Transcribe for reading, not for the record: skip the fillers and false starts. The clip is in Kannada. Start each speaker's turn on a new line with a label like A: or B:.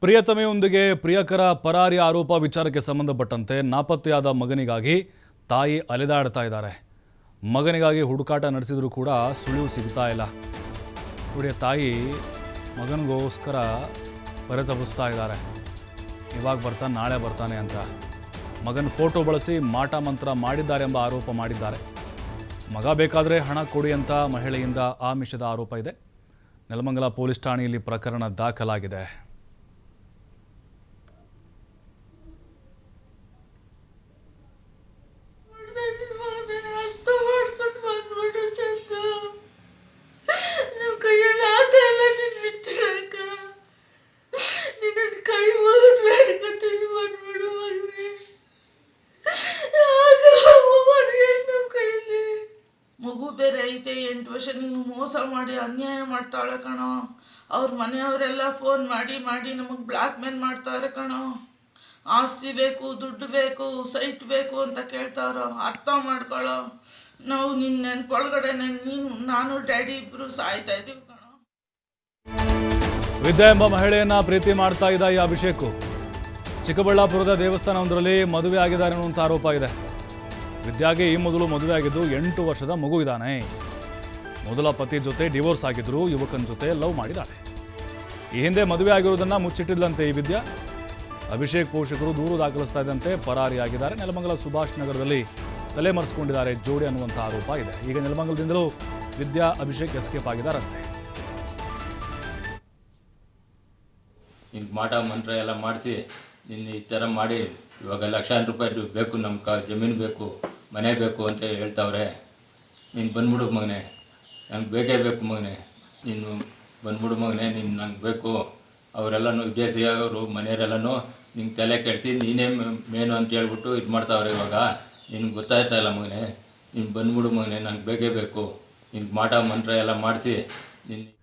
A: ಪ್ರಿಯತಮೆಯೊಂದಿಗೆ ಪ್ರಿಯಕರ ಪರಾರಿ ಆರೋಪ ವಿಚಾರಕ್ಕೆ ಸಂಬಂಧಪಟ್ಟಂತೆ ನಾಪತ್ತೆಯಾದ ಮಗನಿಗಾಗಿ ತಾಯಿ ಅಲೆದಾಡ್ತಾ ಇದ್ದಾರೆ. ಮಗನಿಗಾಗಿ ಹುಡುಕಾಟ ನಡೆಸಿದರೂ ಕೂಡ ಸುಳಿವು ಸಿಗ್ತಾ ಇಲ್ಲ. ನೋಡಿ, ತಾಯಿ ಮಗನಿಗೋಸ್ಕರ ಪರಿತಪಿಸ್ತಾ ಇದ್ದಾರೆ. ಇವಾಗ ಬರ್ತಾನೆ, ನಾಳೆ ಬರ್ತಾನೆ ಅಂತ. ಮಗನ ಫೋಟೋ ಬಳಸಿ ಮಾಟ ಮಂತ್ರ ಮಾಡಿದ್ದಾರೆ ಎಂಬ ಆರೋಪ ಮಾಡಿದ್ದಾರೆ. ಮಗ ಬೇಕಾದರೆ ಹಣ ಕೊಡಿ ಅಂತ ಮಹಿಳೆಯಿಂದ ಆಮಿಷದ ಆರೋಪ ಇದೆ. ನೆಲಮಂಗಲ ಪೊಲೀಸ್ ಠಾಣೆಯಲ್ಲಿ ಪ್ರಕರಣ ದಾಖಲಾಗಿದೆ.
B: ಮಗು ಬೇರೆ ಐತೆ, 8 ವರ್ಷ. ನೀನು ಮೋಸ ಮಾಡಿ ಅನ್ಯಾಯ ಮಾಡ್ತಾಳೆ ಕಣೋ. ಅವ್ರ ಮನೆಯವರೆಲ್ಲ ಫೋನ್ ಮಾಡಿ ನಮಗೆ ಬ್ಲ್ಯಾಕ್ ಮೇಲ್ ಮಾಡ್ತಾರೆ ಕಣೋ. ಆಸ್ತಿ ಬೇಕು, ದುಡ್ಡು ಬೇಕು, ಸೈಟ್ ಬೇಕು ಅಂತ ಕೇಳ್ತಾರೋ. ಅರ್ಥ ಮಾಡ್ಕೊಳ್ಳೋ. ನಾವು ನಿನ್ನ ನೆನಪೊಳಗಡೆ ನಾನು ಡ್ಯಾಡಿ ಇಬ್ಬರು ಸಾಯ್ತಾ ಇದ್ದೀವಿ ಕಣೋ.
A: ವಿದ್ಯಾ ಎಂಬ ಮಹಿಳೆಯನ್ನ ಪ್ರೀತಿ ಮಾಡ್ತಾ ಇದ್ದ ಈ ಅಭಿಷೇಕ್ ಚಿಕ್ಕಬಳ್ಳಾಪುರದ ದೇವಸ್ಥಾನವೊಂದರಲ್ಲಿ ಮದುವೆ ಆಗಿದ್ದಾರೆ ಅನ್ನುವಂಥ ಆರೋಪ ಇದೆ. ವಿದ್ಯಾಗೆ ಈ ಮೊದಲು ಮದುವೆ ಆಗಿದ್ದು 8 ವರ್ಷದ ಮಗು ಇದ್ದಾನೆ. ಮೊದಲ ಪತಿ ಜೊತೆ ಡಿವೋರ್ಸ್ ಆಗಿದ್ರು, ಯುವಕನ ಜೊತೆ ಲವ್ ಮಾಡಿದ್ದಾಳೆ. ಈ ಹಿಂದೆ ಮದುವೆ ಆಗಿರುವುದನ್ನು ಮುಚ್ಚಿಟ್ಟಿದ್ದಂತೆ ಈ ವಿದ್ಯಾ. ಅಭಿಷೇಕ್ ಪೋಷಕರು ದೂರು ದಾಖಲಿಸ್ತಾ ಇದ್ದಂತೆ ಪರಾರಿಯಾಗಿದ್ದಾರೆ. ನೆಲಮಂಗಲ ಸುಭಾಷ್ ನಗರದಲ್ಲಿ ತಲೆಮರೆಸಿಕೊಂಡಿದ್ದಾರೆ ಜೋಡಿ ಅನ್ನುವಂಥ ಆರೋಪ ಇದೆ. ಈಗ ನೆಲಮಂಗಲದಿಂದಲೂ ವಿದ್ಯಾ ಅಭಿಷೇಕ್ ಎಸ್ಕೇಪ್ ಆಗಿದ್ದಾರಂತೆ.
C: ಹಿಂಗೆ ಮಾಟ ಮಂತ್ರ ಎಲ್ಲ ಮಾಡಿಸಿ ನಿನ್ನ ಈ ಥರ ಮಾಡಿ ಇವಾಗ ಲಕ್ಷಾಂತರ ರೂಪಾಯಿ ಬೇಕು, ನಮ್ಮ ಜಮೀನು ಬೇಕು, ಮನೆ ಬೇಕು ಅಂತ ಹೇಳ್ತಾವ್ರೆ. ನೀನು ಬಂದ್ಬಿಡು ಮಗನೇ, ನನಗೆ ಬೇಕೇ ಬೇಕು ಮಗನೇ, ನೀನು ಬಂದ್ಬಿಡು ಮಗನೇ, ನೀನು ನಂಗೆ ಬೇಕು. ಅವರೆಲ್ಲನೂ ವಿದೇಶಿಯವರು ಮನೆಯವರೆಲ್ಲನೂ ನಿಂಗೆ ತಲೆ ಕೆಡಿಸಿ ನೀನೇ ಮೇನು ಅಂತ ಹೇಳ್ಬಿಟ್ಟು ಇದು ಮಾಡ್ತಾವ್ರೆ. ಇವಾಗ ನಿನ್ಗೆ ಗೊತ್ತಾಯ್ತಾ ಇಲ್ಲ ಮಗನೇ, ನೀನು ಬಂದ್ಬಿಡು ಮಗನೇ, ನಂಗೆ ಬೇಕೇ ಬೇಕು. ನಿನ್ಗೆ ಮಾಟ ಮಂತ್ರ ಎಲ್ಲ ಮಾಡಿಸಿ ನಿನ್ನ